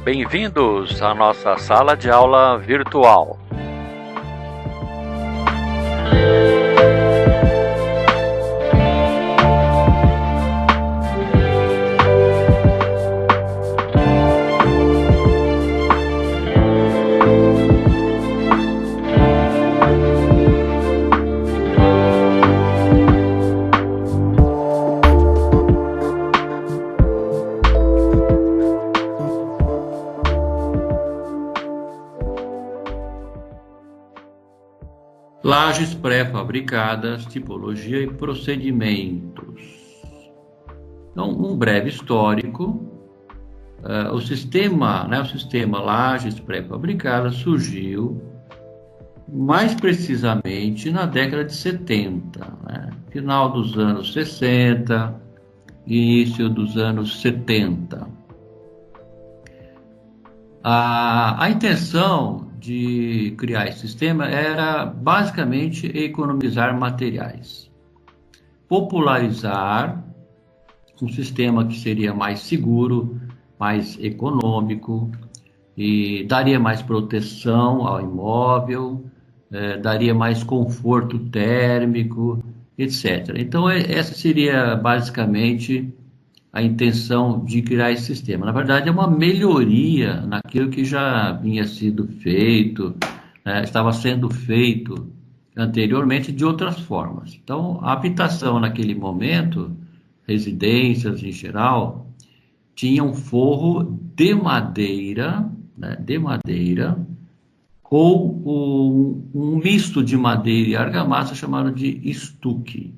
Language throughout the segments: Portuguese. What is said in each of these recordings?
Bem-vindos à nossa sala de aula virtual. Lajes pré-fabricadas, tipologia e procedimentos. Então, um breve histórico. O sistema lajes pré-fabricadas surgiu mais precisamente na década de 70, final dos anos 60, início dos anos 70. A intenção de criar esse sistema era basicamente economizar materiais, popularizar um sistema que seria mais seguro, mais econômico e daria mais proteção ao imóvel, daria mais conforto térmico, etc. Então essa seria basicamente a intenção de criar esse sistema. Na verdade, é uma melhoria naquilo que já vinha sido feito, estava sendo feito anteriormente de outras formas. Então, a habitação naquele momento, residências em geral, tinha um forro de madeira, ou um misto de madeira e argamassa chamado de estuque.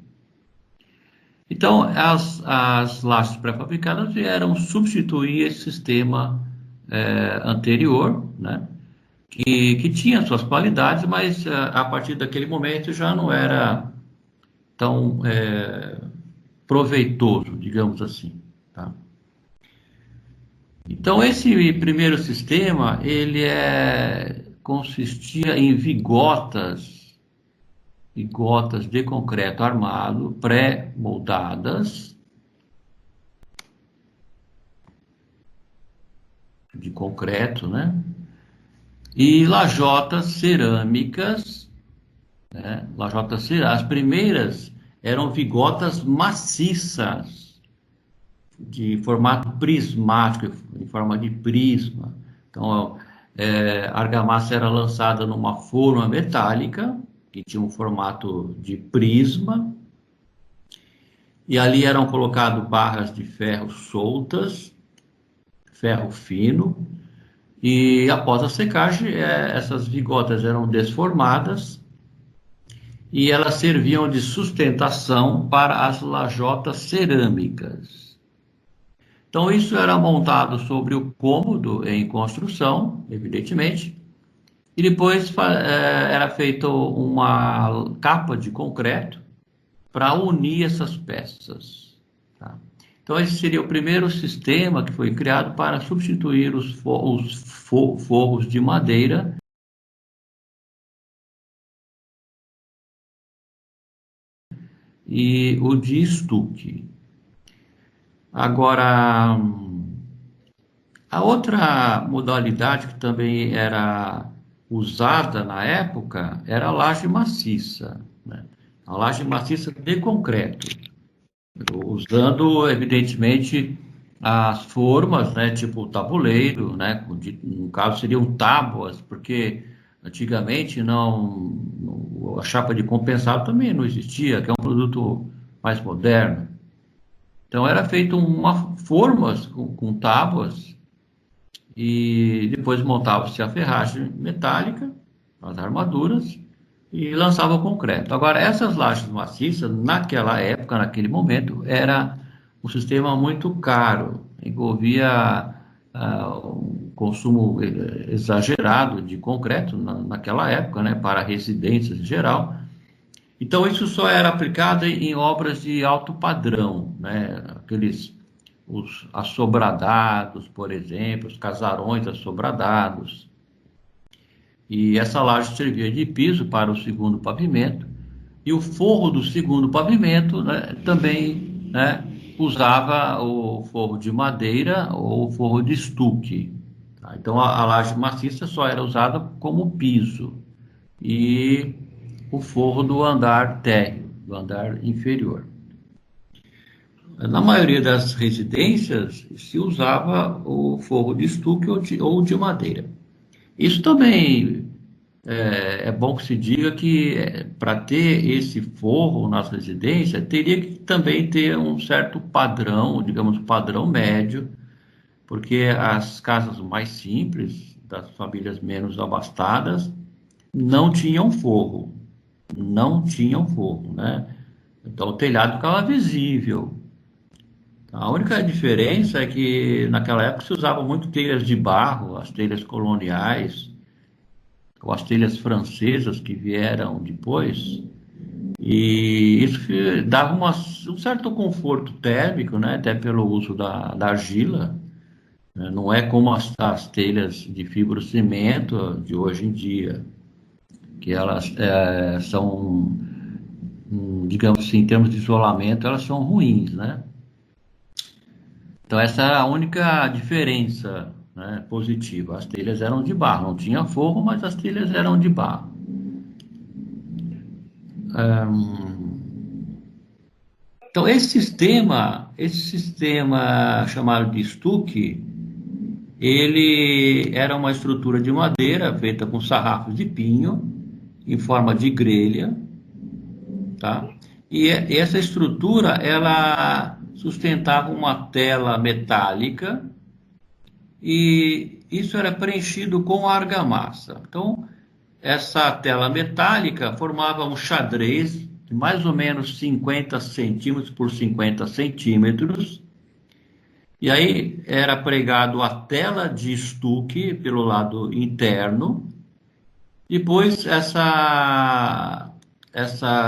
Então, as lajes pré-fabricadas vieram substituir esse sistema anterior, que tinha suas qualidades, mas a partir daquele momento já não era tão proveitoso, digamos assim. Tá? Então, esse primeiro sistema, ele consistia em vigotas de concreto armado, pré-moldadas, de concreto, e lajotas cerâmicas, As primeiras eram vigotas maciças, de formato prismático, em forma de prisma. Então, a argamassa era lançada numa forma metálica, que tinha um formato de prisma, e ali eram colocadas barras de ferro soltas, ferro fino, e após a secagem, essas vigotas eram desformadas, e elas serviam de sustentação para as lajotas cerâmicas. Então, isso era montado sobre o cômodo em construção, evidentemente, e depois era feita uma capa de concreto para unir essas peças. Tá? Então, esse seria o primeiro sistema que foi criado para substituir os forros de madeira e o de estuque. Agora, a outra modalidade que também era usada na época era a laje maciça, a laje maciça de concreto, usando evidentemente as formas, tipo tabuleiro, no caso seriam tábuas, porque antigamente a chapa de compensado também não existia, que é um produto mais moderno. Então era feito formas com tábuas, e depois montava-se a ferragem metálica, as armaduras, e lançava o concreto. Agora, essas lajes maciças, naquela época, naquele momento, era um sistema muito caro, envolvia um consumo exagerado de concreto naquela época, para residências em geral. Então, isso só era aplicado em obras de alto padrão, os assobradados, por exemplo, os casarões assobradados. E essa laje servia de piso para o segundo pavimento, e o forro do segundo pavimento também usava o forro de madeira ou o forro de estuque. Tá? Então, a laje maciça só era usada como piso e o forro do andar térreo, do andar inferior. Na maioria das residências se usava o forro de estuque ou de madeira. Isso também é bom que se diga que para ter esse forro nas residências teria que também ter um certo padrão, digamos, padrão médio, porque as casas mais simples, das famílias menos abastadas, não tinham forro, não tinham forro, né? Então o telhado ficava visível. A única diferença é que naquela época se usava muito telhas de barro, as telhas coloniais, ou as telhas francesas que vieram depois, e isso dava um certo conforto térmico, né? Até pelo uso da argila, né? Não é como as telhas de fibrocimento de hoje em dia, que elas são, digamos assim, em termos de isolamento, elas são ruins, né? Então, essa é a única diferença, né, positiva. As telhas eram de barro, não tinha forro, mas as telhas eram de barro. Então, esse sistema chamado de estuque, ele era uma estrutura de madeira feita com sarrafos de pinho, em forma de grelha, tá? E essa estrutura, ela sustentava uma tela metálica e isso era preenchido com argamassa. Então, essa tela metálica formava um xadrez de mais ou menos 50 centímetros por 50 centímetros, e aí era pregado a tela de estuque pelo lado interno. Depois,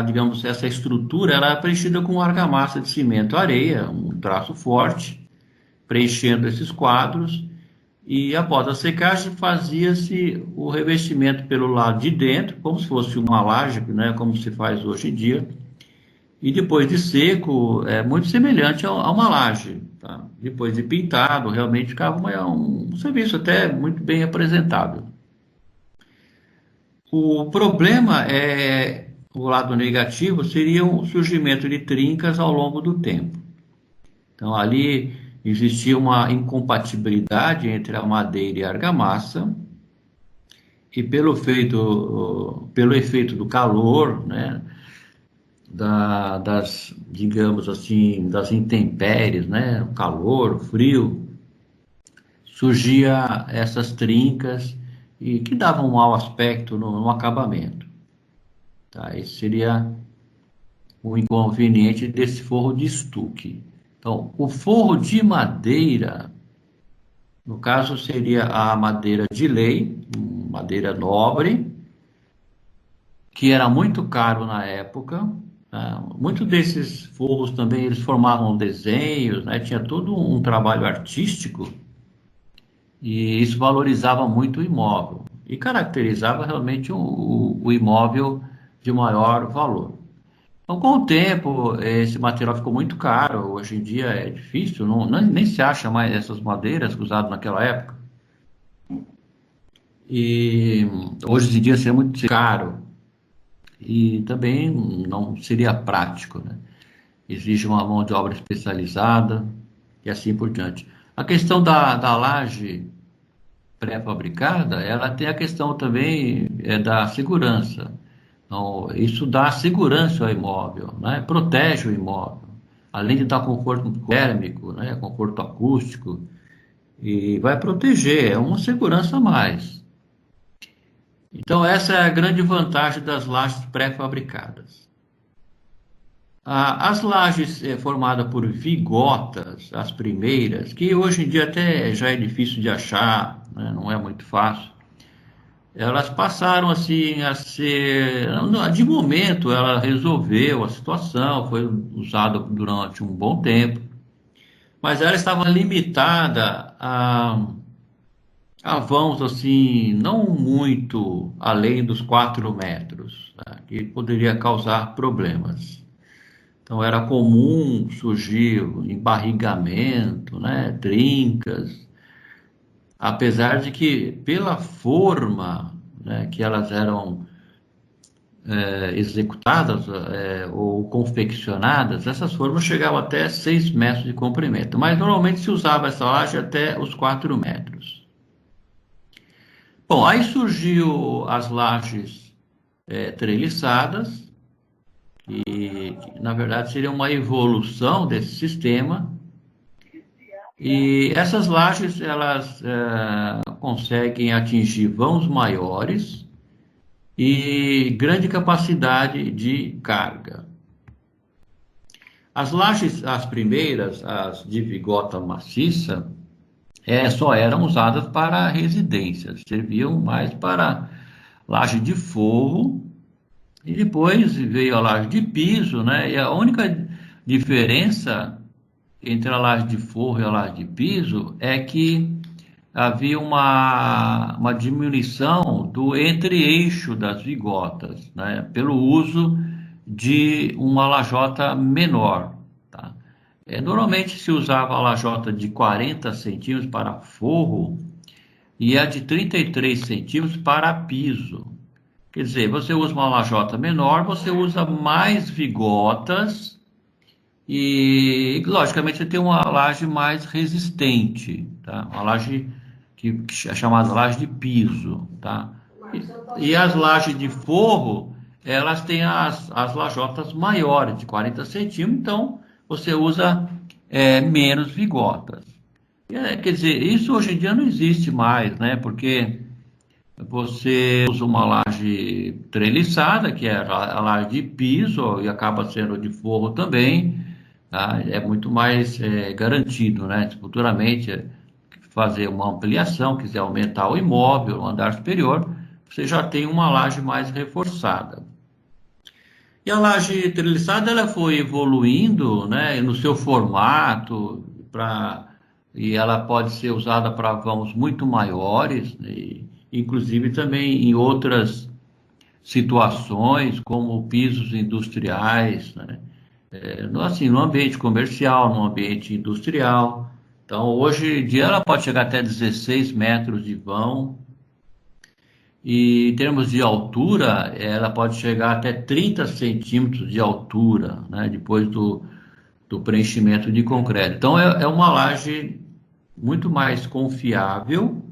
digamos, essa estrutura era preenchida com argamassa de cimento areia, um traço forte, preenchendo esses quadros. E após a secagem fazia-se o revestimento pelo lado de dentro, como se fosse uma laje, né, como se faz hoje em dia. E depois de seco, é muito semelhante a uma laje. Tá? Depois de pintado, realmente ficava um serviço até muito bem apresentável. O problema o lado negativo seria o surgimento de trincas ao longo do tempo. Então ali existia uma incompatibilidade entre a madeira e a argamassa, e pelo efeito do calor, né, digamos assim, das intempéries, né, o calor, o frio, surgia essas trincas e que davam um mau aspecto no acabamento. Tá? Esse seria o inconveniente desse forro de estuque. Então, o forro de madeira, no caso, seria a madeira de lei, madeira nobre, que era muito caro na época. Né? Muitos desses forros também eles formavam desenhos, né? Tinha todo um trabalho artístico e isso valorizava muito o imóvel e caracterizava realmente o imóvel de maior valor. Então, com o tempo, esse material ficou muito caro. Hoje em dia é difícil, nem se acha mais essas madeiras usadas naquela época. E hoje em dia seria muito caro e também não seria prático, né? Exige uma mão de obra especializada e assim por diante. A questão da laje pré-fabricada, ela tem a questão também da segurança. Então, isso dá segurança ao imóvel, né? Protege o imóvel, além de dar conforto térmico, né? Conforto acústico, e vai proteger, é uma segurança a mais. Então, essa é a grande vantagem das lajes pré-fabricadas. As lajes formadas por vigotas, as primeiras, que hoje em dia até já é difícil de achar, né? Não é muito fácil. Elas passaram assim a ser, de momento ela resolveu a situação, foi usada durante um bom tempo, mas ela estava limitada a vãos assim, não muito além dos 4 metros, tá? Que poderia causar problemas. Então era comum surgir embarrigamento, né, trincas, apesar de que, pela forma, né, que elas eram executadas ou confeccionadas, essas formas chegavam até 6 metros de comprimento, mas normalmente se usava essa laje até os 4 metros. Bom, aí surgiu as lajes treliçadas, que na verdade seria uma evolução desse sistema, e essas lajes elas conseguem atingir vãos maiores e grande capacidade de carga. As lajes, as primeiras, as de vigota maciça, só eram usadas para residências, serviam mais para laje de forro, e depois veio a laje de piso, né? E a única diferença entre a laje de forro e a laje de piso é que havia uma diminuição do entre-eixo das vigotas, né, pelo uso de uma lajota menor. Tá? Normalmente se usava a lajota de 40 centímetros para forro e a de 33 centímetros para piso. Quer dizer, você usa uma lajota menor, você usa mais vigotas e, logicamente, você tem uma laje mais resistente, tá? Uma laje que é chamada laje de piso, tá? E as lajes de forro, elas têm as lajotas maiores, de 40 centímetros, então você usa menos vigotas. Quer dizer, isso hoje em dia não existe mais, né? Porque você usa uma laje treliçada, que é a laje de piso, e acaba sendo de forro também, tá? É muito mais garantido, né? Se futuramente fazer uma ampliação, quiser aumentar o imóvel, o andar superior, você já tem uma laje mais reforçada. E a laje treliçada ela foi evoluindo, né, no seu formato, e ela pode ser usada para vãos muito maiores, né, inclusive também em outras situações, como pisos industriais, né, assim, no ambiente comercial, no ambiente industrial. Então, hoje em dia, ela pode chegar até 16 metros de vão, e em termos de altura, ela pode chegar até 30 centímetros de altura, né, depois do preenchimento de concreto. Então, é uma laje muito mais confiável,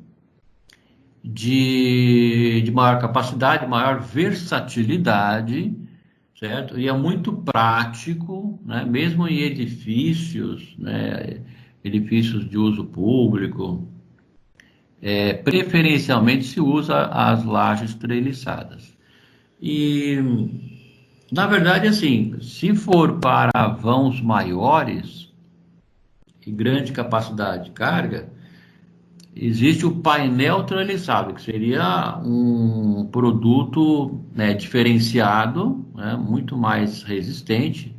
de maior capacidade, maior versatilidade, certo? E é muito prático, né? Mesmo em edifícios, né? Edifícios de uso público, preferencialmente se usa as lajes treliçadas. E, na verdade, assim, se for para vãos maiores e grande capacidade de carga, existe o painel treliçado, que seria um produto, né, diferenciado, né, muito mais resistente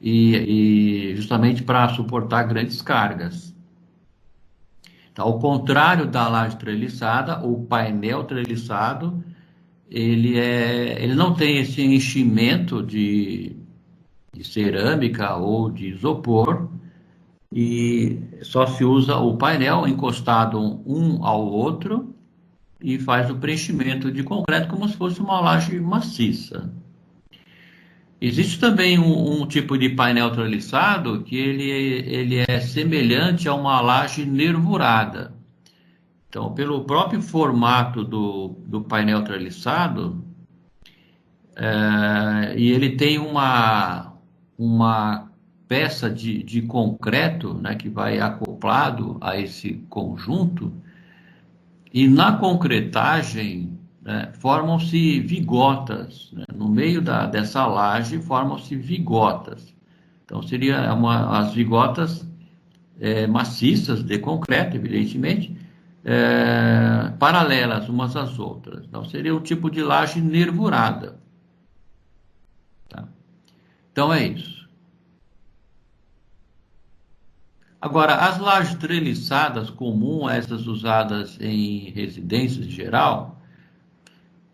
e justamente para suportar grandes cargas. Então, ao contrário da laje treliçada, o painel treliçado, ele não tem esse enchimento de cerâmica ou de isopor, e só se usa o painel encostado um ao outro e faz o preenchimento de concreto como se fosse uma laje maciça. Existe também um tipo de painel treliçado que ele é semelhante a uma laje nervurada. Então, pelo próprio formato do painel treliçado, e ele tem uma peça de concreto, né, que vai acoplado a esse conjunto, e na concretagem, né, formam-se vigotas, né, no meio dessa laje formam-se vigotas. Então seria as vigotas maciças de concreto, evidentemente, paralelas umas às outras. Então seria um tipo de laje nervurada. Tá? Então é isso. Agora, as lajes treliçadas comuns, essas usadas em residências em geral,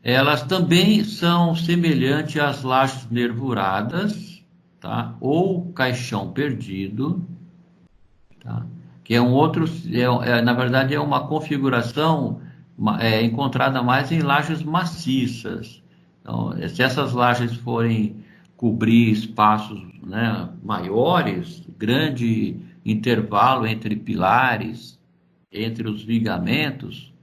elas também são semelhantes às lajes nervuradas, tá? Ou caixão perdido, tá? que é um outro, na verdade é uma configuração encontrada mais em lajes maciças. Então, se essas lajes forem cobrir espaços, né, maiores, grande intervalo entre pilares, entre os vigamentos,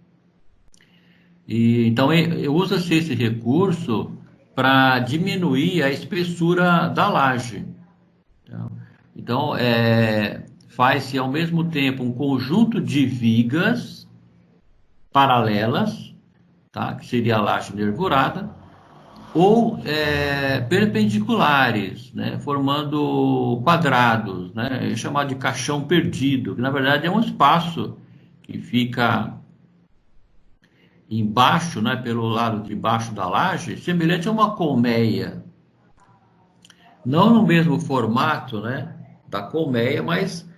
e então usa-se esse recurso para diminuir a espessura da laje. Então, faz-se ao mesmo tempo um conjunto de vigas paralelas, tá? Que seria a laje nervurada, ou perpendiculares, né? Formando quadrados, né? É chamado de caixão perdido, que na verdade é um espaço que fica embaixo, né? Pelo lado de baixo da laje, semelhante a uma colmeia. Não no mesmo formato, né, da colmeia, mas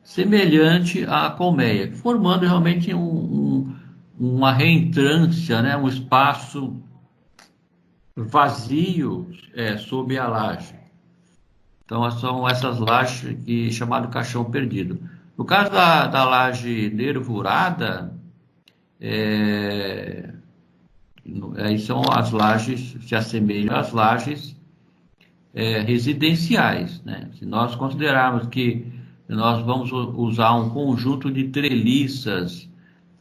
semelhante à colmeia, formando realmente uma reentrância, né, um espaço vazio sob a laje. Então, são essas lajes que chamado caixão perdido. No caso da laje nervurada, aí são as lajes, se assemelham às lajes residenciais, né? Se nós considerarmos que nós vamos usar um conjunto de treliças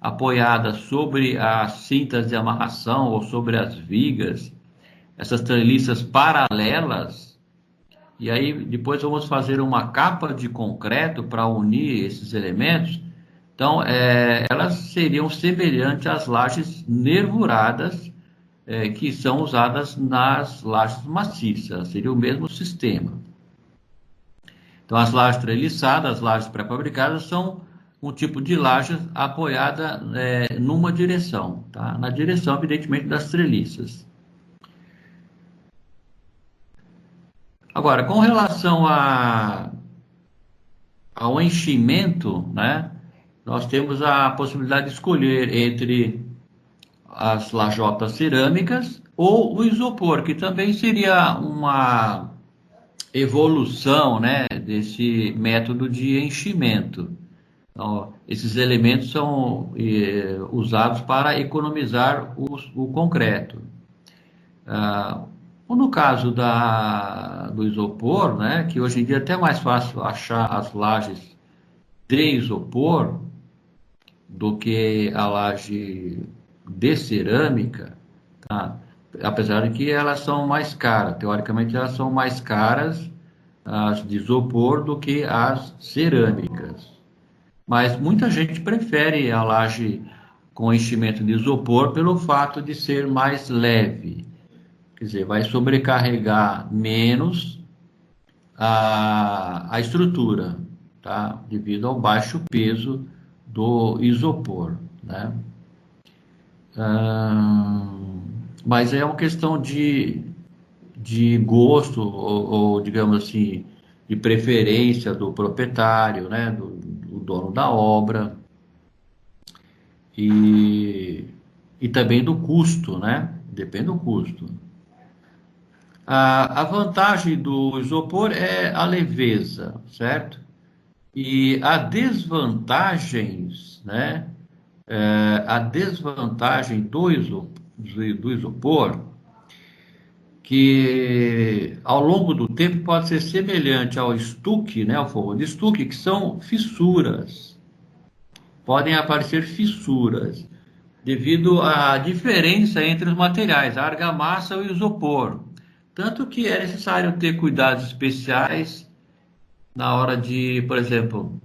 apoiadas sobre as cintas de amarração ou sobre as vigas, essas treliças paralelas, e aí depois vamos fazer uma capa de concreto para unir esses elementos, então elas seriam semelhantes às lajes nervuradas que são usadas nas lajes maciças, seria o mesmo sistema. Então, as lajes treliçadas, as lajes pré-fabricadas, são um tipo de laje apoiada numa direção, tá? Na direção, evidentemente, das treliças. Agora, com relação ao enchimento, né, nós temos a possibilidade de escolher entre as lajotas cerâmicas ou o isopor, que também seria uma evolução, né, desse método de enchimento. Então, esses elementos são usados para economizar o concreto. No caso do isopor, né, que hoje em dia é até mais fácil achar as lajes de isopor do que a laje de cerâmica, tá? Apesar de que elas são mais caras, teoricamente elas são mais caras as de isopor do que as cerâmicas. Mas muita gente prefere a laje com enchimento de isopor pelo fato de ser mais leve. Quer dizer, vai sobrecarregar menos a estrutura, tá? Devido ao baixo peso do isopor, né? Mas é uma questão de gosto, ou digamos assim, de preferência do proprietário, né, do dono da obra, e também do custo, né? Depende do custo. A vantagem do isopor é a leveza, certo? E a desvantagens, né? A desvantagem do isopor, que ao longo do tempo pode ser semelhante ao estuque, né? Ao forro de estuque, que são fissuras. Podem aparecer fissuras devido à diferença entre os materiais, a argamassa e o isopor. Tanto que é necessário ter cuidados especiais na hora de, por exemplo,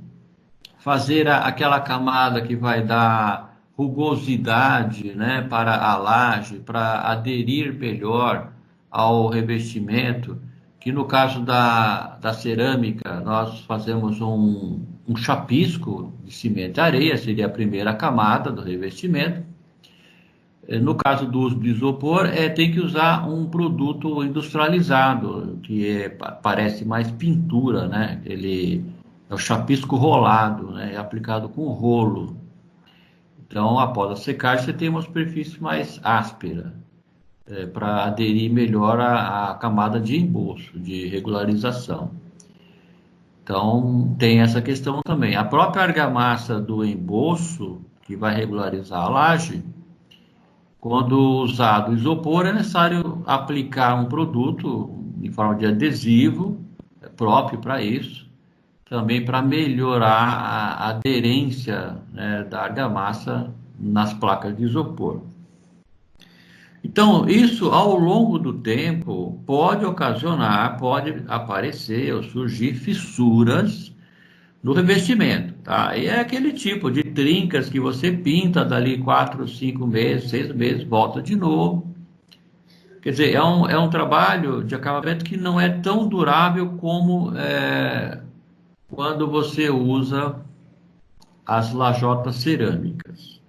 fazer aquela camada que vai dar rugosidade, né, para a laje, para aderir melhor ao revestimento, que no caso da cerâmica, nós fazemos um chapisco de cimento e areia, seria a primeira camada do revestimento. No caso do uso do isopor, tem que usar um produto industrializado, que parece mais pintura, né? Ele é o chapisco rolado, né? É aplicado com rolo. Então, após a secagem, você tem uma superfície mais áspera, para aderir melhor à camada de embolso, de regularização. Então, tem essa questão também. A própria argamassa do embolso, que vai regularizar a laje, quando usado isopor, é necessário aplicar um produto em forma de adesivo, próprio para isso, também para melhorar a aderência, né, da argamassa nas placas de isopor. Então, isso ao longo do tempo pode ocasionar, pode aparecer ou surgir fissuras no revestimento, tá? E é aquele tipo de trincas que você pinta dali 4, 5 meses, 6 meses, volta de novo. Quer dizer, é um trabalho de acabamento que não é tão durável como quando você usa as lajotas cerâmicas,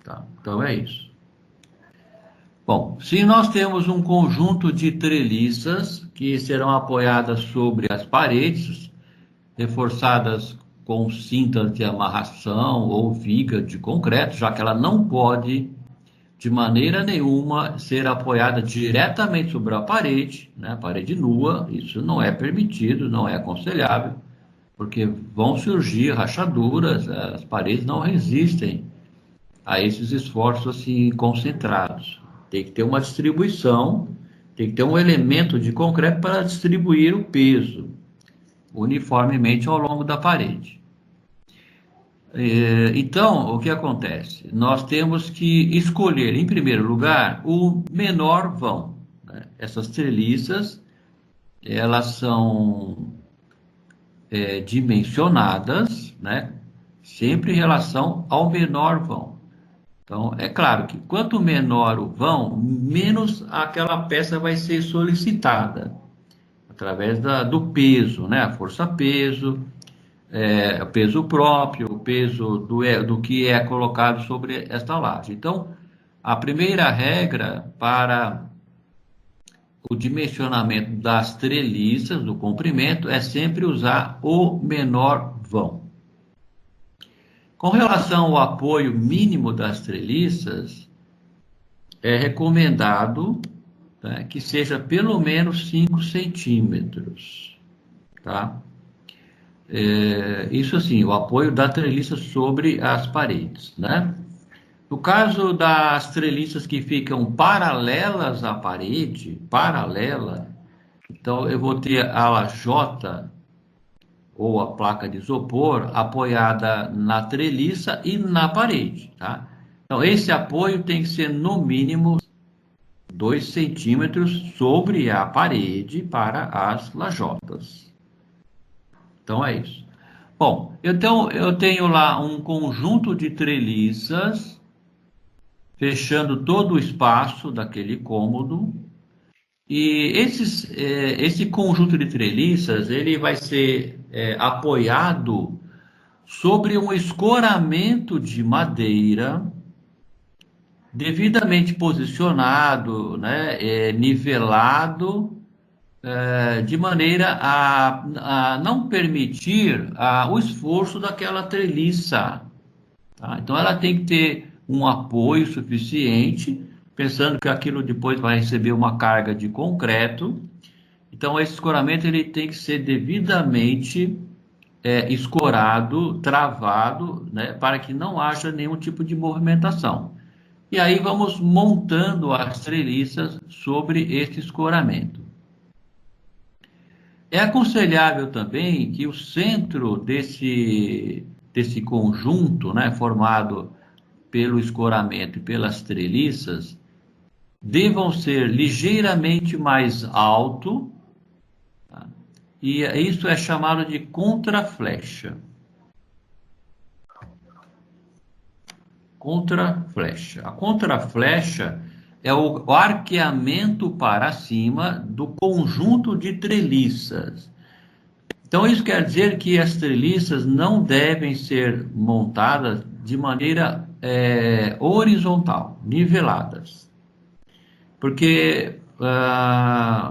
tá? Então é isso. Bom, se nós temos um conjunto de treliças que serão apoiadas sobre as paredes, reforçadas com cintas de amarração ou viga de concreto, já que ela não pode, de maneira nenhuma, ser apoiada diretamente sobre a parede, né, parede nua, isso não é permitido, não é aconselhável, porque vão surgir rachaduras, as paredes não resistem a esses esforços assim concentrados. Tem que ter uma distribuição, tem que ter um elemento de concreto para distribuir o peso uniformemente ao longo da parede. Então, o que acontece? Nós temos que escolher, em primeiro lugar, o menor vão, né? Essas treliças, elas são dimensionadas, né? Sempre em relação ao menor vão. Então, é claro que quanto menor o vão, menos aquela peça vai ser solicitada, através do peso, né? A força-peso, o peso próprio, o peso do que é colocado sobre esta laje. Então, a primeira regra para o dimensionamento das treliças, do comprimento, é sempre usar o menor vão. Com relação ao apoio mínimo das treliças, é recomendado, tá, que seja pelo menos 5 centímetros, tá? Isso assim, o apoio da treliça sobre as paredes, né? No caso das treliças que ficam paralelas à parede, então eu vou ter a lajota ou a placa de isopor apoiada na treliça e na parede, tá? Então esse apoio tem que ser no mínimo 2 centímetros sobre a parede para as lajotas. Então é isso. Bom, então eu tenho lá um conjunto de treliças fechando todo o espaço daquele cômodo. E esse conjunto de treliças ele vai ser apoiado sobre um escoramento de madeira devidamente posicionado, né, nivelado, de maneira a não permitir o esforço daquela treliça. Tá? Então ela tem que ter um apoio suficiente, pensando que aquilo depois vai receber uma carga de concreto. Então esse escoramento ele tem que ser devidamente escorado, travado, né, para que não haja nenhum tipo de movimentação. E aí vamos montando as treliças sobre esse escoramento. É aconselhável também que o centro desse conjunto, né, formado pelo escoramento e pelas treliças, devam ser ligeiramente mais alto, tá? E isso é chamado de contraflecha. Contraflecha. A contraflecha é o arqueamento para cima do conjunto de treliças. Então, isso quer dizer que as treliças não devem ser montadas de maneira horizontal, niveladas. Porque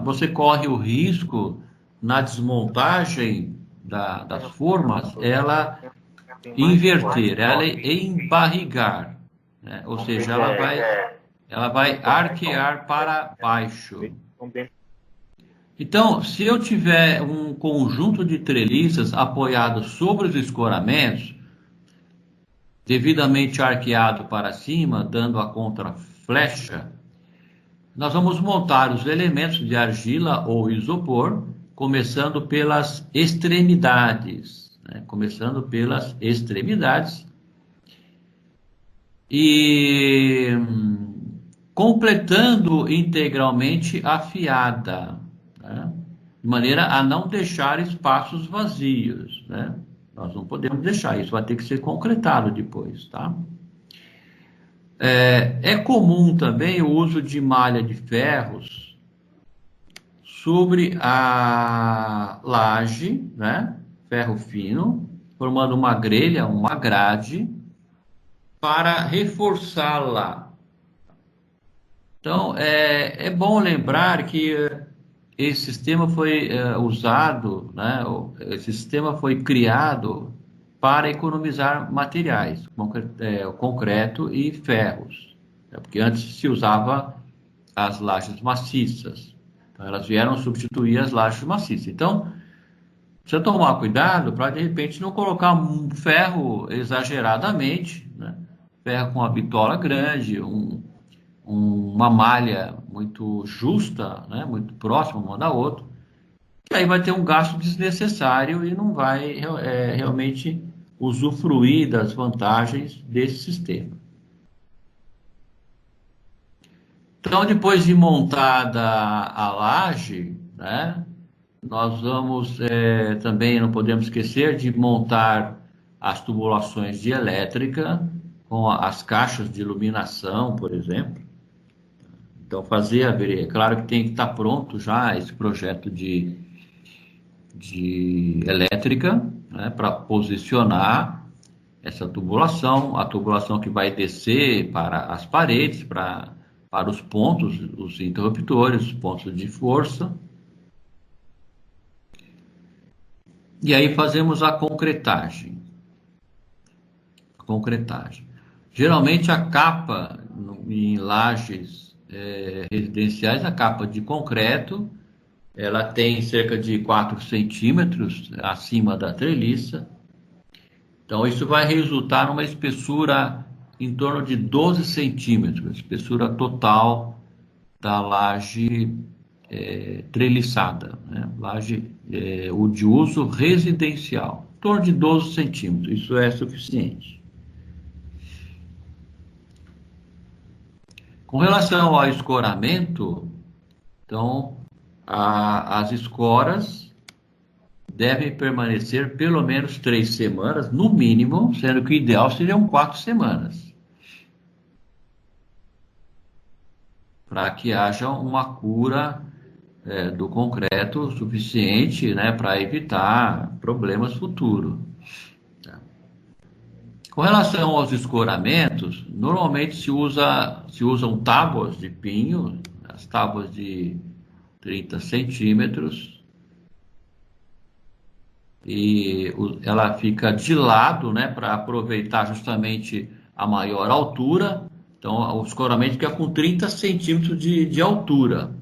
você corre o risco, na desmontagem das formas, ela inverter, ela embarrigar, né? Ou seja, ela vai arquear para baixo. Então, se eu tiver um conjunto de treliças apoiados sobre os escoramentos, devidamente arqueado para cima, dando a contraflecha, nós vamos montar os elementos de argila ou isopor, começando pelas extremidades, né? Começando pelas extremidades e completando integralmente a fiada, né? De maneira a não deixar espaços vazios, né? Nós não podemos deixar, isso vai ter que ser concretado depois, tá? É comum também o uso de malha de ferros sobre a laje, né? Ferro fino, formando uma grelha, uma grade, para reforçá-la. Então, é bom lembrar que esse sistema foi usado, né? Esse sistema foi criado para economizar materiais, concreto e ferros, né? Porque antes se usava as lajes maciças, então elas vieram substituir as lajes maciças. Então, precisa tomar cuidado para, de repente, não colocar um ferro exageradamente, né? Ferro com uma bitola grande, uma malha muito justa, né? Muito próxima uma da outra, que aí vai ter um gasto desnecessário e não vai realmente usufruir das vantagens desse sistema. Então, depois de montada a laje, né? Nós vamos também, não podemos esquecer de montar as tubulações de elétrica com as caixas de iluminação, por exemplo. Então, fazer é claro que tem que estar pronto já esse projeto de elétrica, né, para posicionar essa tubulação, a tubulação que vai descer para as paredes, para os pontos, os interruptores, os pontos de força. E aí fazemos a concretagem. Geralmente a capa em lajes residenciais, a capa de concreto, ela tem cerca de 4 centímetros acima da treliça. Então isso vai resultar numa espessura em torno de 12 centímetros, espessura total da laje treliçada, né? Laje o de uso residencial, em torno de 12 centímetros, isso é suficiente. Com relação ao escoramento, então, as escoras devem permanecer pelo menos 3 semanas, no mínimo, sendo que o ideal seriam 4 semanas, para que haja uma cura do concreto suficiente, né, para evitar problemas futuros. Tá? Com relação aos escoramentos, normalmente se usam tábuas de pinho, as tábuas de 30 centímetros, e ela fica de lado, né, para aproveitar justamente a maior altura. Então, o escoramento fica com 30 centímetros de altura,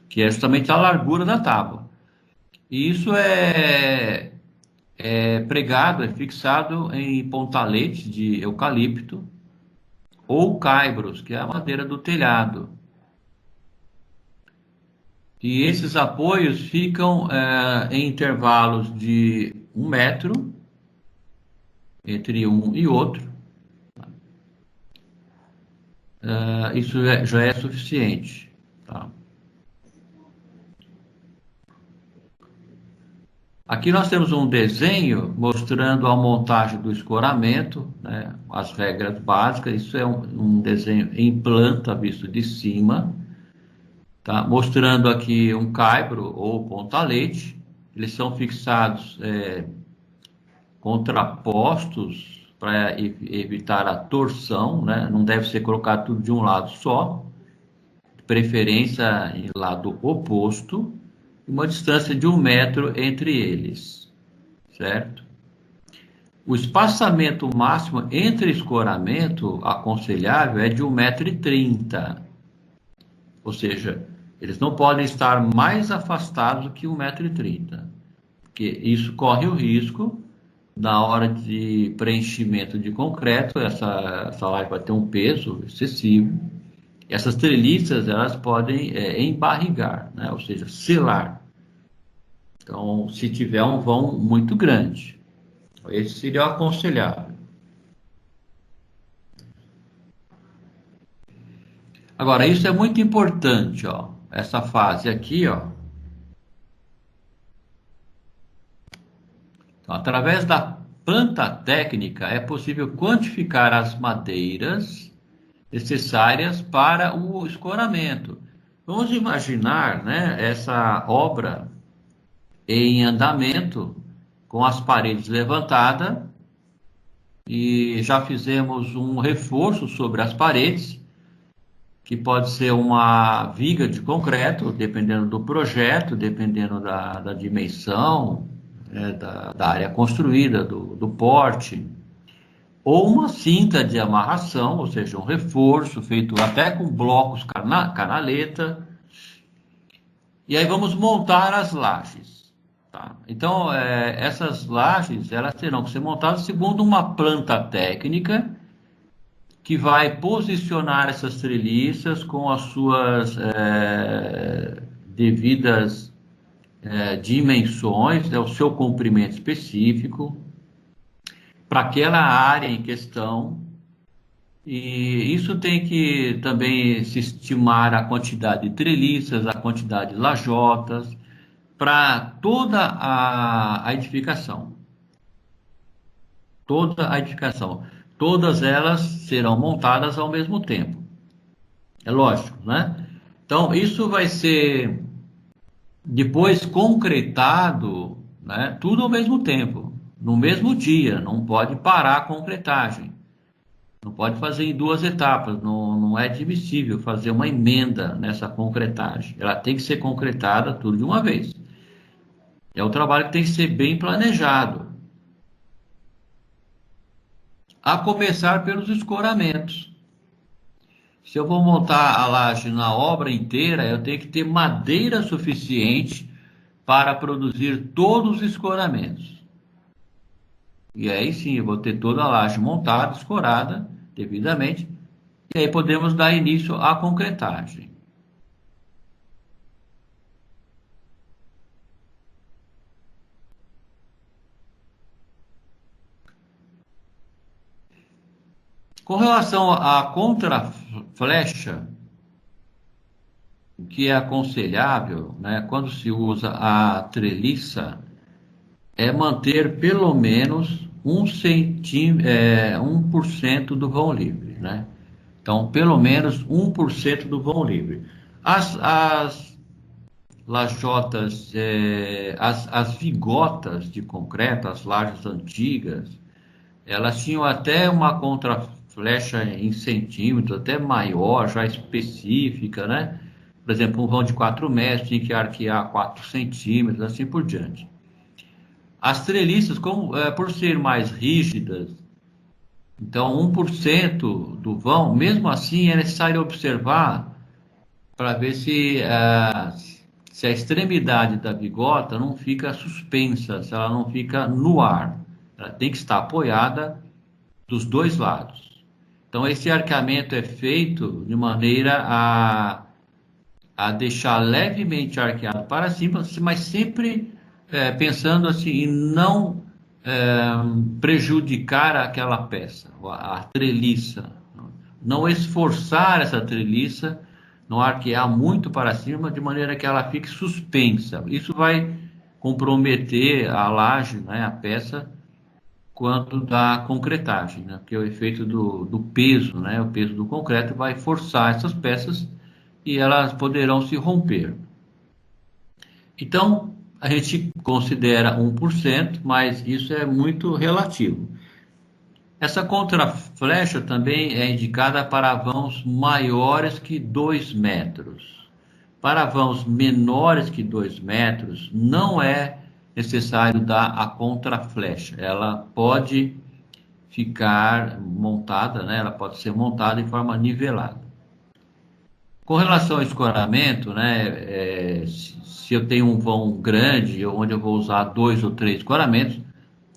que é justamente a largura da tábua. E isso é pregado, é fixado em pontalete de eucalipto ou caibros, que é a madeira do telhado. E esses apoios ficam em intervalos de 1 metro entre um e outro. Isso já é suficiente. Tá? Aqui nós temos um desenho mostrando a montagem do escoramento, né, as regras básicas. Isso é um desenho em planta visto de cima, tá? Mostrando aqui um caibro ou pontalete. Eles são fixados contrapostos para evitar a torção, né? Não deve ser colocado tudo de um lado só, de preferência em lado oposto. Uma distância de 1 metro entre eles, certo? O espaçamento máximo entre escoramento aconselhável é de 1,30 m, ou seja, Eles não podem estar mais afastados do que 1,30 m, porque isso corre o risco, na hora de preenchimento de concreto, essa laje vai ter um peso excessivo. Essas treliças, elas podem embarrigar, né? Ou seja, selar. Então, se tiver um vão muito grande, esse seria o aconselhável. Agora, isso é muito importante, ó. Essa fase aqui, ó. Então, através da planta técnica, é possível quantificar as madeiras necessárias para o escoramento. Vamos imaginar, né, essa obra em andamento, com as paredes levantadas, e já fizemos um reforço sobre as paredes, que pode ser uma viga de concreto, dependendo do projeto, dependendo da dimensão, né, da área construída, do porte, ou uma cinta de amarração, ou seja, um reforço feito até com blocos canaleta, e aí vamos montar as lajes. Tá? Então, essas lajes, elas terão que ser montadas segundo uma planta técnica, que vai posicionar essas treliças com as suas devidas dimensões, né, o seu comprimento específico, para aquela área em questão. E isso tem que também se estimar a quantidade de treliças, a quantidade de lajotas, para toda a edificação. Toda a edificação. Todas elas serão montadas ao mesmo tempo. É lógico, né? Então, isso vai ser depois concretado, né? Tudo ao mesmo tempo, no mesmo dia. Não pode parar a concretagem. Não pode fazer em duas etapas. Não é admissível fazer uma emenda nessa concretagem. Ela tem que ser concretada tudo de uma vez. É um trabalho que tem que ser bem planejado. A começar pelos escoramentos. Se eu vou montar a laje na obra inteira, eu tenho que ter madeira suficiente para produzir todos os escoramentos. E aí sim, eu vou ter toda a laje montada, escorada, devidamente, e aí podemos dar início à concretagem. Com relação à contraflecha, o que é aconselhável, né, quando se usa a treliça, é manter pelo menos 1% do vão livre, né? Então, pelo menos 1% do vão livre. As lajotas, as vigotas de concreto, as lajes antigas, elas tinham até uma contraflecha em centímetros, até maior, já específica, né? Por exemplo, um vão de 4 metros tinha que arquear 4 centímetros, assim por diante. As treliças, por ser mais rígidas, então 1% do vão, mesmo assim é necessário observar para ver se a extremidade da bigota não fica suspensa, se ela não fica no ar. Ela tem que estar apoiada dos dois lados. Então esse arqueamento é feito de maneira a deixar levemente arqueado para cima, mas sempre pensando assim em não prejudicar aquela peça, a treliça. Não esforçar essa treliça, não arquear muito para cima, de maneira que ela fique suspensa. Isso vai comprometer a laje, né, a peça, quanto da concretagem, né? Porque o efeito do peso, né? O peso do concreto vai forçar essas peças e elas poderão se romper. Então, a gente considera 1%, mas isso é muito relativo. Essa contraflecha também é indicada para vãos maiores que 2 metros. Para vãos menores que 2 metros, não é necessário dar a contraflecha. Ela pode ficar montada, né? Ela pode ser montada de forma nivelada. Com relação ao escoramento, né, se eu tenho um vão grande, onde eu vou usar 2 ou 3 escoramentos,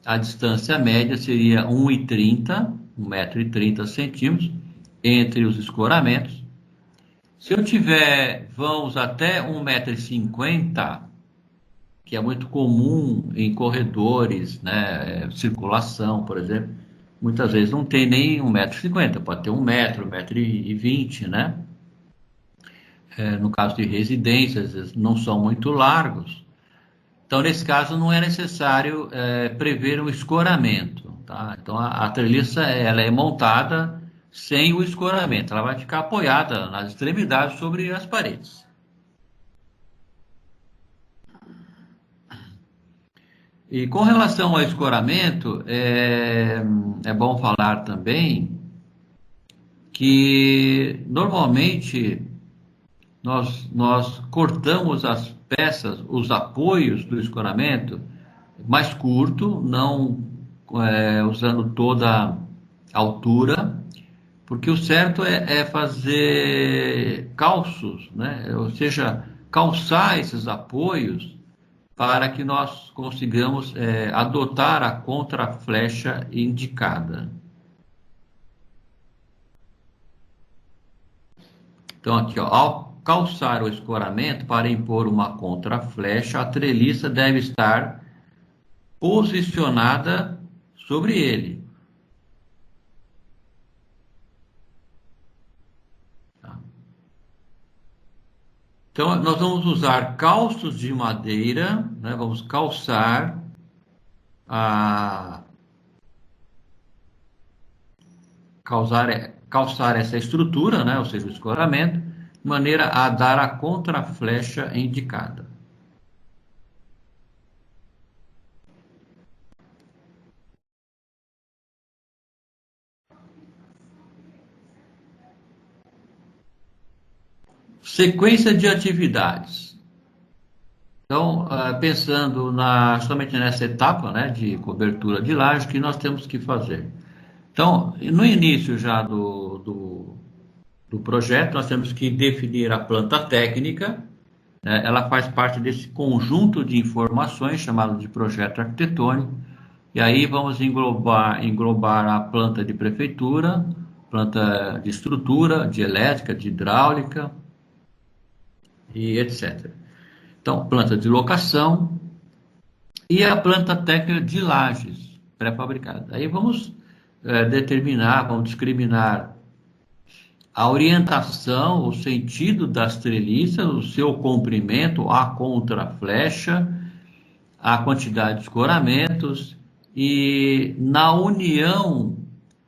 a distância média seria 1,30, 1,30 m entre os escoramentos. Se eu tiver vãos até 1,50 m, que é muito comum em corredores, né, circulação, por exemplo, muitas vezes não tem nem 1,50 m, pode ter 1 m, 1,20 m, né? No caso de residências, não são muito largos. Então, nesse caso, não é necessário prever um escoramento. Tá? Então, a treliça ela é montada sem o escoramento. Ela vai ficar apoiada nas extremidades sobre as paredes. E com relação ao escoramento, é bom falar também que, normalmente, nós cortamos as peças, os apoios do escoramento mais curto, não usando toda a altura, porque o certo é fazer calços, né? Ou seja, calçar esses apoios para que nós consigamos adotar a contraflecha indicada. Então, aqui, ó, ao calçar o escoramento para impor uma contraflecha, a treliça deve estar posicionada sobre ele. Tá? Então, nós vamos usar calços de madeira, né? Vamos a calçar essa estrutura, né? Ou seja, o escoramento, de maneira a dar a contraflecha indicada. Sequência de atividades. Então, pensando somente nessa etapa, né, de cobertura de laje, que nós temos que fazer. Então, no início já do projeto, nós temos que definir a planta técnica. Ela faz parte desse conjunto de informações chamado de projeto arquitetônico. E aí vamos englobar a planta de prefeitura, planta de estrutura, de elétrica, de hidráulica e etc. Então, planta de locação e a planta técnica de lajes pré-fabricada. Aí vamos vamos discriminar a orientação, o sentido das treliças, o seu comprimento, a contraflecha, a quantidade de escoramentos e na união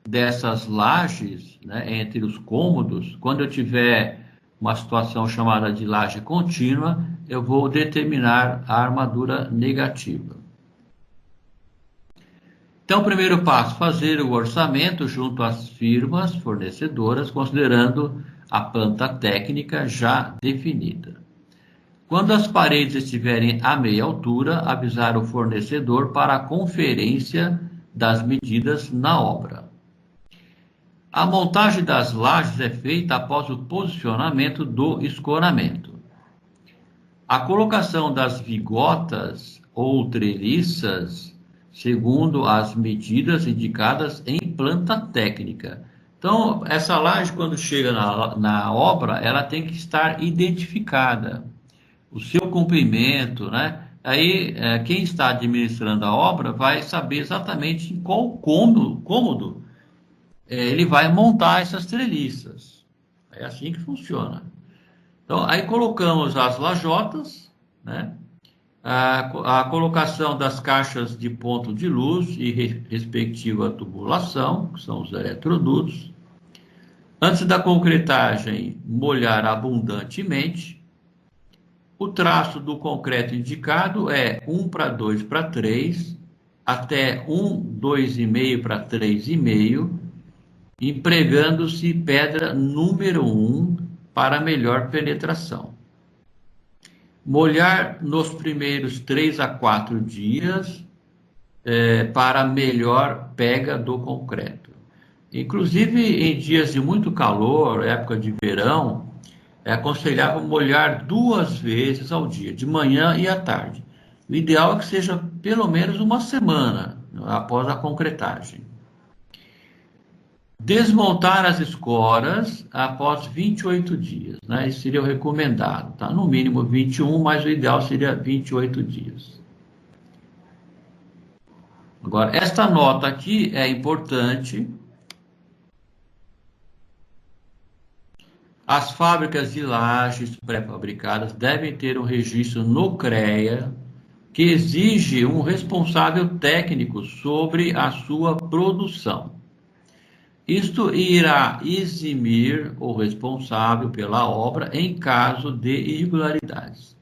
dessas lajes, né, entre os cômodos, quando eu tiver uma situação chamada de laje contínua, eu vou determinar a armadura negativa. Então, o primeiro passo, fazer o orçamento junto às firmas fornecedoras, considerando a planta técnica já definida. Quando as paredes estiverem à meia altura, avisar o fornecedor para a conferência das medidas na obra. A montagem das lajes é feita após o posicionamento do escoramento. A colocação das vigotas ou treliças, segundo as medidas indicadas em planta técnica. Então, essa laje, quando chega na obra, ela tem que estar identificada. O seu comprimento, né? Aí, quem está administrando a obra vai saber exatamente em qual cômodo ele vai montar essas treliças. É assim que funciona. Então, aí colocamos as lajotas, né? A colocação das caixas de ponto de luz e respectiva tubulação, que são os eletrodutos. Antes da concretagem, molhar abundantemente. O traço do concreto indicado é 1:2:3, até 2,5:3,5, empregando-se pedra número 1 para melhor penetração. Molhar nos primeiros 3 a 4 dias para melhor pega do concreto. Inclusive, em dias de muito calor, época de verão, é aconselhável molhar 2 vezes ao dia, de manhã e à tarde. O ideal é que seja pelo menos uma semana após a concretagem. Desmontar as escoras após 28 dias, né? Isso seria o recomendado, tá? No mínimo 21, mas o ideal seria 28 dias. Agora, esta nota aqui é importante. As fábricas de lajes pré-fabricadas devem ter um registro no CREA que exige um responsável técnico sobre a sua produção. Isto irá eximir o responsável pela obra em caso de irregularidades.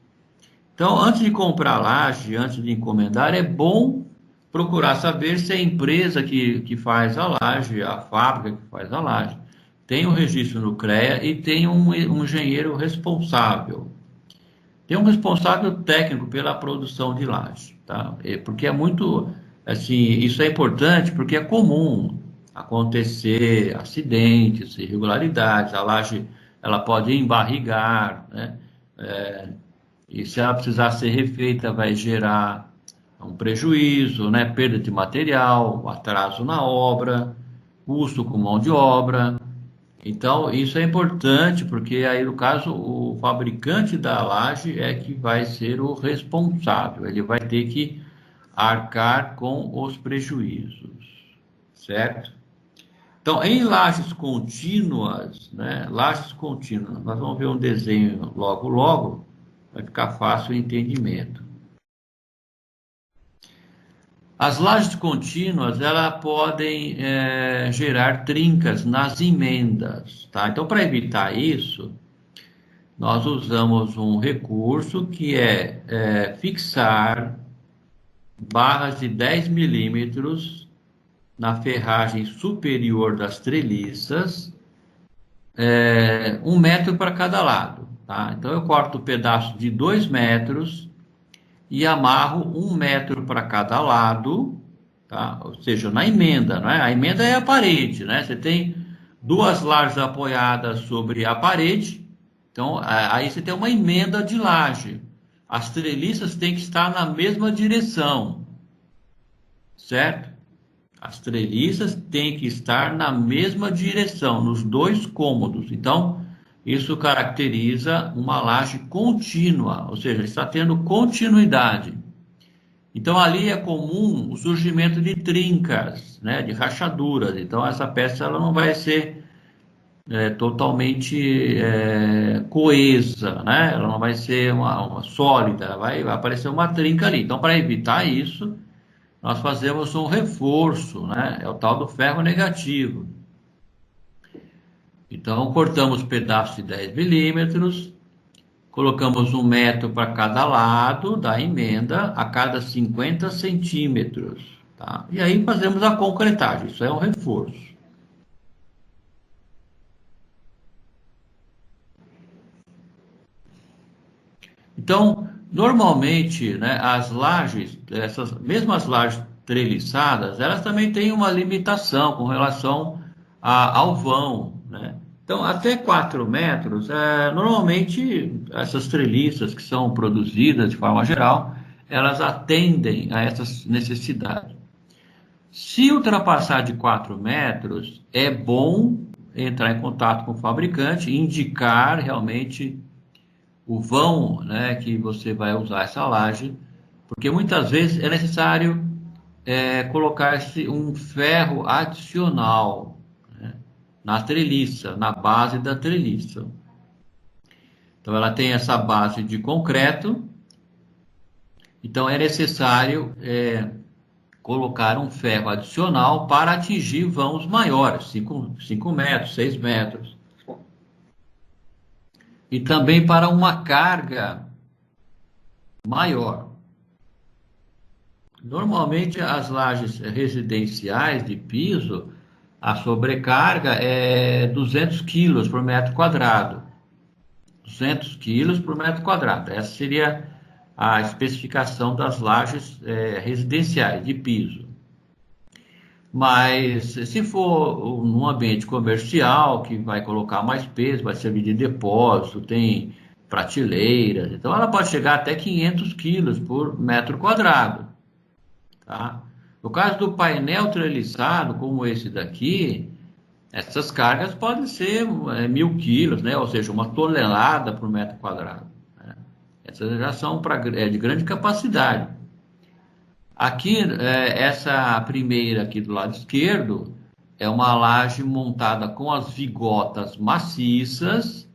Então, antes de comprar laje, antes de encomendar, é bom procurar saber se a empresa que faz a laje, a fábrica que faz a laje, tem um registro no CREA e tem um engenheiro responsável. Tem um responsável técnico pela produção de laje, tá? Porque é muito, assim, isso é importante porque é comum acontecer acidentes, irregularidades, a laje ela pode embarrigar, né? E se ela precisar ser refeita, vai gerar um prejuízo, né? Perda de material, atraso na obra, custo com mão de obra. Então, isso é importante, porque aí, no caso, o fabricante da laje é que vai ser o responsável, ele vai ter que arcar com os prejuízos, certo? Então, em lajes contínuas, né? Lajes contínuas, nós vamos ver um desenho logo, logo, vai ficar fácil o entendimento. As lajes contínuas, elas podem gerar trincas nas emendas, tá? Então, para evitar isso, nós usamos um recurso que é fixar barras de 10 milímetros na ferragem superior das treliças, 1 metro para cada lado, tá? Então, eu corto um pedaço de 2 metros e amarro 1 metro para cada lado, tá? Ou seja, na emenda, né? A emenda é a parede, né? Você tem 2 lajes apoiadas sobre a parede, então aí você tem uma emenda de laje. As treliças têm que estar na mesma direção, certo? As treliças têm que estar na mesma direção, nos 2 cômodos. Então, isso caracteriza uma laje contínua, ou seja, está tendo continuidade. Então, ali é comum o surgimento de trincas, né, de rachaduras. Então, essa peça ela não vai ser totalmente coesa, né? Ela não vai ser uma sólida, vai aparecer uma trinca ali. Então, para evitar isso, nós fazemos um reforço, né? É o tal do ferro negativo. Então, cortamos pedaços de 10 milímetros, colocamos 1 metro para cada lado da emenda a cada 50 centímetros, tá? E aí fazemos a concretagem, isso é um reforço. Então, normalmente, né, as lajes, essas mesmas lajes treliçadas, elas também têm uma limitação com relação ao vão, né? Então, até 4 metros, normalmente essas treliças que são produzidas de forma geral, elas atendem a essas necessidades. Se ultrapassar de 4 metros, é bom entrar em contato com o fabricante, indicar realmente o vão, né, que você vai usar essa laje, porque muitas vezes é necessário colocar um ferro adicional, né, na treliça, na base da treliça. Então ela tem essa base de concreto, então é necessário colocar um ferro adicional para atingir vãos maiores, 5 metros, 6 metros. E também para uma carga maior. Normalmente, as lajes residenciais de piso, a sobrecarga é 200 quilos por metro quadrado. 200 quilos por metro quadrado. Essa seria a especificação das lajes residenciais de piso. Mas se for num ambiente comercial, que vai colocar mais peso, vai servir de depósito, tem prateleiras, então ela pode chegar até 500 quilos por metro quadrado, tá? No caso do painel treliçado, como esse daqui, essas cargas podem ser 1.000 quilos, né? Ou seja, 1 tonelada por metro quadrado, né? Essas já são de grande capacidade. Aqui, essa primeira aqui do lado esquerdo é uma laje montada com as vigotas maciças,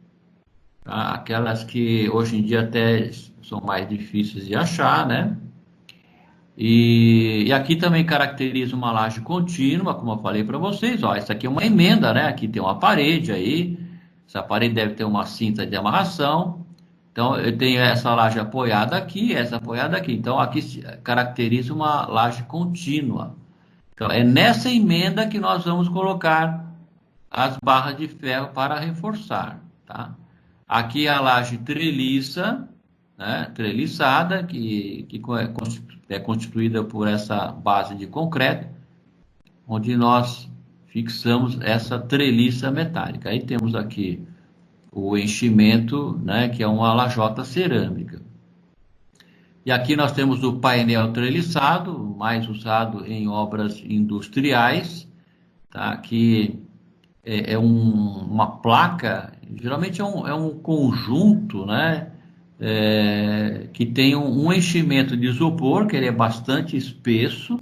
tá? Aquelas que hoje em dia até são mais difíceis de achar, né? E aqui também caracteriza uma laje contínua, como eu falei para vocês. Ó, essa aqui é uma emenda, né? Aqui tem uma parede aí. Essa parede deve ter uma cinta de amarração. Então, eu tenho essa laje apoiada aqui, essa apoiada aqui. Então, aqui se caracteriza uma laje contínua. Então, é nessa emenda que nós vamos colocar as barras de ferro para reforçar, tá? Aqui a laje treliça, né? Treliçada, que é constituída por essa base de concreto, onde nós fixamos essa treliça metálica. Aí temos aqui o enchimento, né, que é uma lajota cerâmica. E aqui nós temos o painel treliçado, mais usado em obras industriais, tá? Que uma placa, geralmente é um conjunto, né? Que tem um enchimento de isopor, que ele é bastante espesso,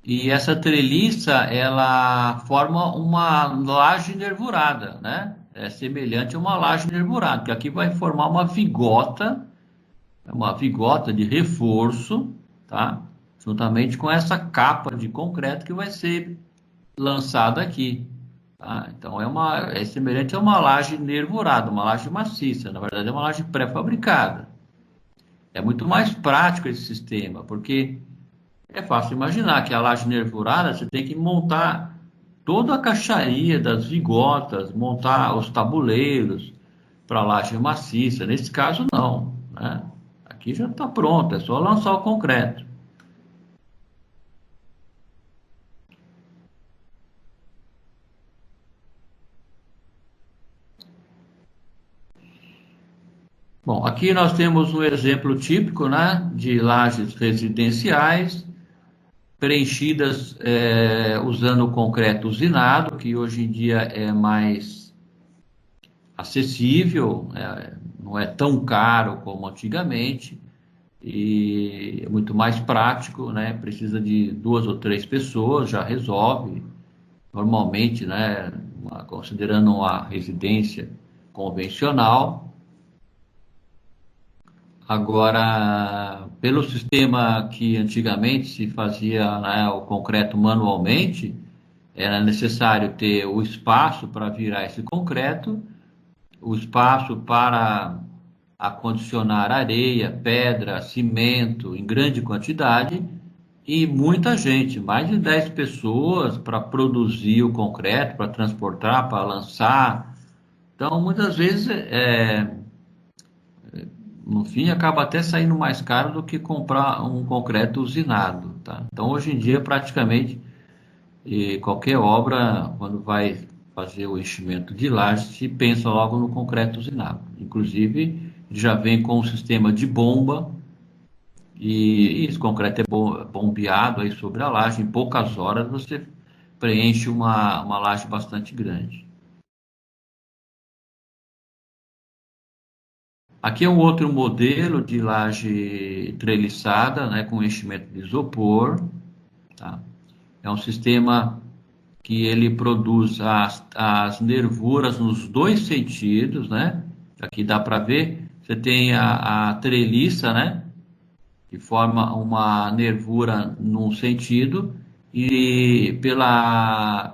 e essa treliça, ela forma uma laje nervurada, né? É semelhante a uma laje nervurada, que aqui vai formar uma vigota de reforço, tá? Juntamente com essa capa de concreto que vai ser lançada aqui, tá? Então é semelhante a uma laje nervurada, uma laje maciça, na verdade é uma laje pré-fabricada. É muito mais prático esse sistema, porque é fácil imaginar que a laje nervurada você tem que montar toda a caixaria das vigotas, montar os tabuleiros para a laje maciça. Nesse caso, não, né? Aqui já está pronto, é só lançar o concreto. Bom, aqui nós temos um exemplo típico, né, de lajes residenciais preenchidas usando o concreto usinado, que hoje em dia é mais acessível, não é tão caro como antigamente e é muito mais prático, né? Precisa de 2 ou 3 pessoas, já resolve. Normalmente, né, considerando uma residência convencional. Agora, pelo sistema que antigamente se fazia, né, o concreto manualmente, era necessário ter o espaço para virar esse concreto, o espaço para acondicionar areia, pedra, cimento em grande quantidade e muita gente, mais de 10 pessoas para produzir o concreto, para transportar, para lançar. Então, muitas vezes, no fim, acaba até saindo mais caro do que comprar um concreto usinado, tá? Então, hoje em dia, praticamente, qualquer obra, quando vai fazer o enchimento de laje, se pensa logo no concreto usinado. Inclusive, já vem com um sistema de bomba e esse concreto é bombeado aí sobre a laje. Em poucas horas você preenche uma laje bastante grande. Aqui é um outro modelo de laje treliçada, né, com enchimento de isopor, tá? É um sistema que ele produz as nervuras nos dois sentidos, né? Aqui dá para ver, você tem a treliça, né? Que forma uma nervura num sentido e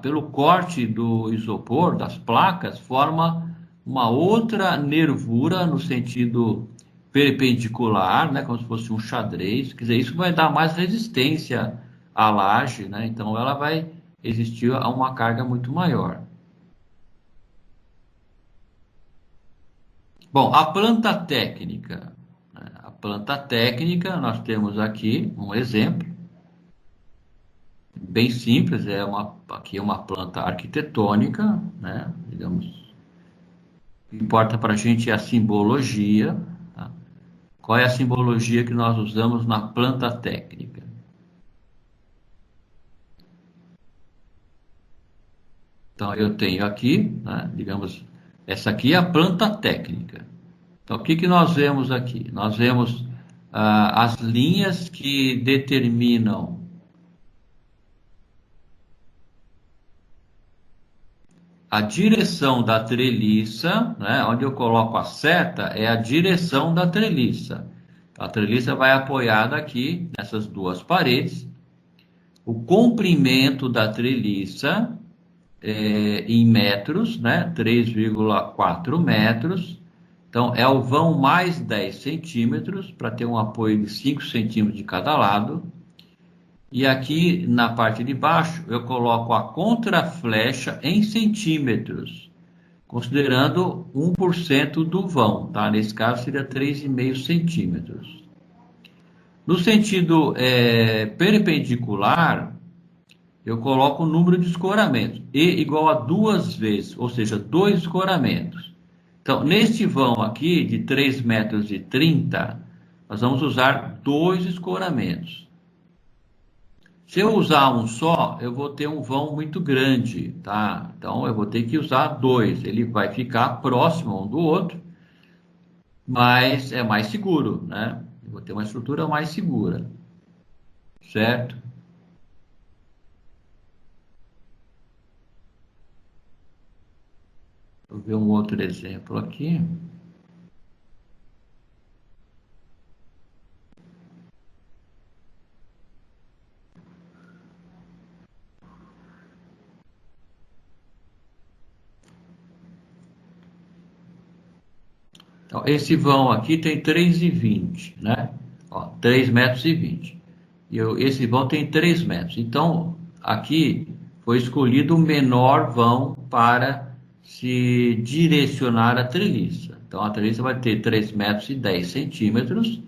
pelo corte do isopor, das placas, forma uma outra nervura no sentido perpendicular, né, como se fosse um xadrez. Quer dizer, isso vai dar mais resistência à laje, né? Então ela vai resistir a uma carga muito maior. Bom, a planta técnica. A planta técnica, nós temos aqui um exemplo. bem simples, aqui é uma planta arquitetônica, né? Digamos, o que importa para a gente é a simbologia, tá? Qual é a simbologia que nós usamos na planta técnica? Então, eu tenho aqui, né, digamos, essa aqui é a planta técnica. Então, o que que nós vemos aqui? Nós vemos as linhas que determinam a direção da treliça, né? Onde eu coloco a seta é a direção da treliça. A treliça vai apoiada aqui nessas duas paredes. O comprimento da treliça em metros, né? 3,4 metros. Então, é o vão mais 10 centímetros, para ter um apoio de 5 centímetros de cada lado. E aqui na parte de baixo, eu coloco a contraflecha em centímetros, considerando 1% do vão, tá? Nesse caso, seria 3,5 centímetros. No sentido perpendicular, eu coloco o número de escoramentos, E igual a 2 vezes, ou seja, 2 escoramentos. Então, neste vão aqui, de 3,30 metros, nós vamos usar 2 escoramentos. Se eu usar um só, eu vou ter um vão muito grande, tá? Então, eu vou ter que usar 2. Ele vai ficar próximo um do outro, mas é mais seguro, né? Eu vou ter uma estrutura mais segura, certo? Vou ver um outro exemplo aqui. Então, esse vão aqui tem 3,20, né? Ó, 3,20 metros. Esse vão tem 3 metros. Então, aqui foi escolhido o menor vão para se direcionar a treliça. Então, a treliça vai ter 3,10 metros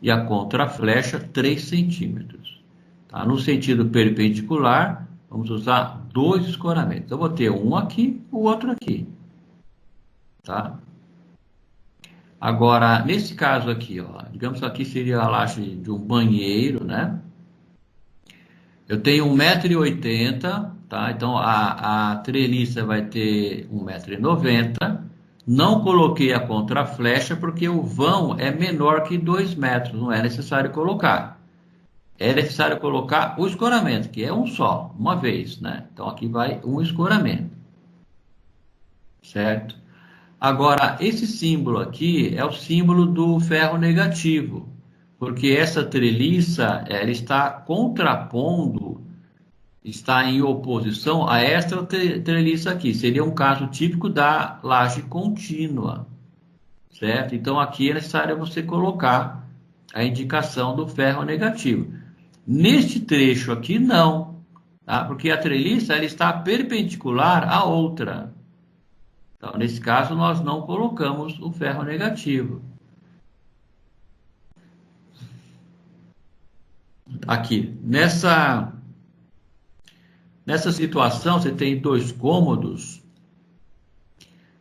e a contraflecha 3 centímetros. Tá? No sentido perpendicular, vamos usar 2 escoramentos. Eu vou ter um aqui, o outro aqui. Tá? Agora, nesse caso aqui, ó, digamos que aqui seria a laje de um banheiro, né? Eu tenho 1,80 m, tá? Então a treliça vai ter 1,90 m. Não coloquei a contraflecha porque o vão é menor que 2 metros, não é necessário colocar. É necessário colocar o escoramento, que é um só, uma vez, né? Então aqui vai um escoramento, certo? Agora, esse símbolo aqui é o símbolo do ferro negativo, porque essa treliça ela está contrapondo, está em oposição a esta treliça aqui. Seria um caso típico da laje contínua, certo? Então aqui é necessário você colocar a indicação do ferro negativo. Neste trecho aqui não, tá? Porque a treliça ela está perpendicular à outra. Então, nesse caso, nós não colocamos o ferro negativo. Aqui, nessa situação, você tem 2 cômodos,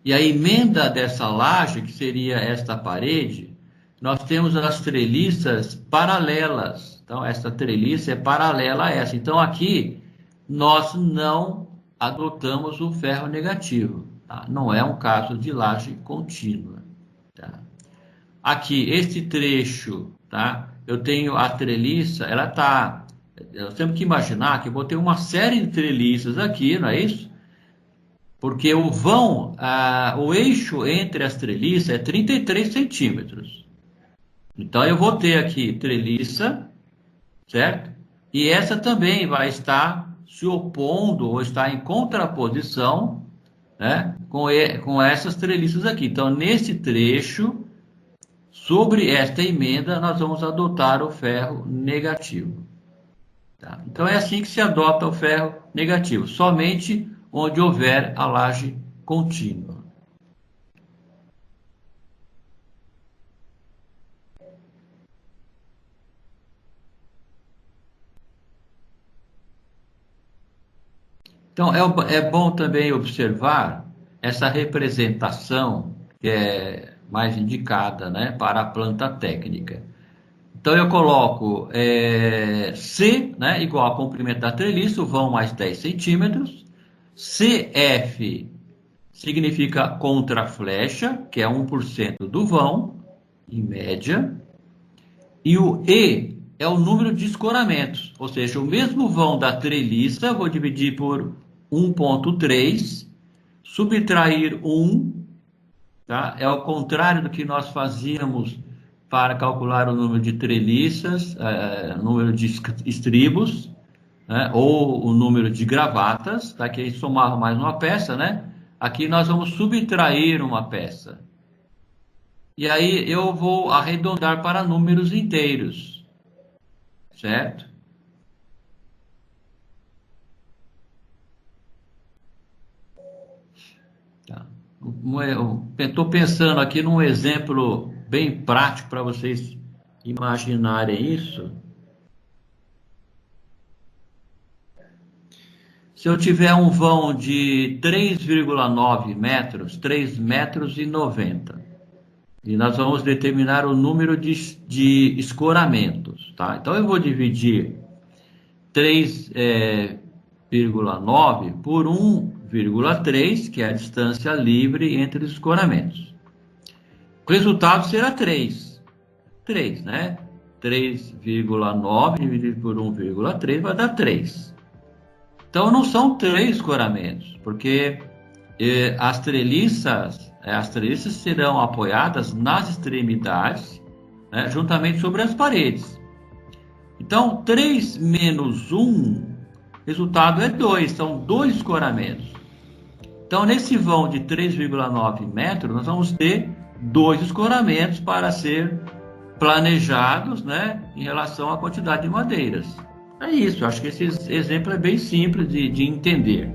e a emenda dessa laje, que seria esta parede, nós temos as treliças paralelas. Então, essa treliça é paralela a essa. Então, aqui, nós não adotamos o ferro negativo. Tá? Não é um caso de laje contínua. Tá? Aqui, este trecho, tá? Eu tenho a treliça, ela tá. Eu temos que imaginar que eu vou ter uma série de treliças aqui, não é isso? Porque o vão, o eixo entre as treliças é 33 centímetros. Então eu vou ter aqui treliça, certo? E essa também vai estar se opondo ou estar em contraposição, né, com essas treliças aqui. Então, nesse trecho, sobre esta emenda, nós vamos adotar o ferro negativo. Tá? Então, é assim que se adota o ferro negativo, somente onde houver a laje contínua. Então, é bom também observar essa representação que é mais indicada, né, para a planta técnica. Então, eu coloco C, né, igual a comprimento da treliça, o vão mais 10 centímetros. CF significa contra-flecha, que é 1% do vão, em média. E o E é o número de escoramentos, ou seja, o mesmo vão da treliça, eu vou dividir por 1,3, subtrair 1, tá? É o contrário do que nós fazíamos para calcular o número de treliças, número de estribos, né? Ou o número de gravatas, tá? Que aí somava mais uma peça, né? Aqui nós vamos subtrair uma peça. E aí eu vou arredondar para números inteiros, certo? Tá. Estou pensando aqui num exemplo bem prático para vocês imaginarem isso. Se eu tiver um vão de 3,9 metros, 3 metros e 90, e nós vamos determinar o número de escoramentos, tá? Então eu vou dividir 3,9 por 1,3, que é a distância livre entre os escoramentos. O resultado será 3. 3, né? 3,9 dividido por 1,3 vai dar 3. Então não são 3 escoramentos, porque as treliças serão apoiadas nas extremidades, né, juntamente sobre as paredes. Então, 3 menos 1, resultado é 2, são 2 escoramentos. Então, nesse vão de 3,9 metros, nós vamos ter 2 escoramentos para ser planejados, né, em relação à quantidade de madeiras. É isso, acho que esse exemplo é bem simples de entender.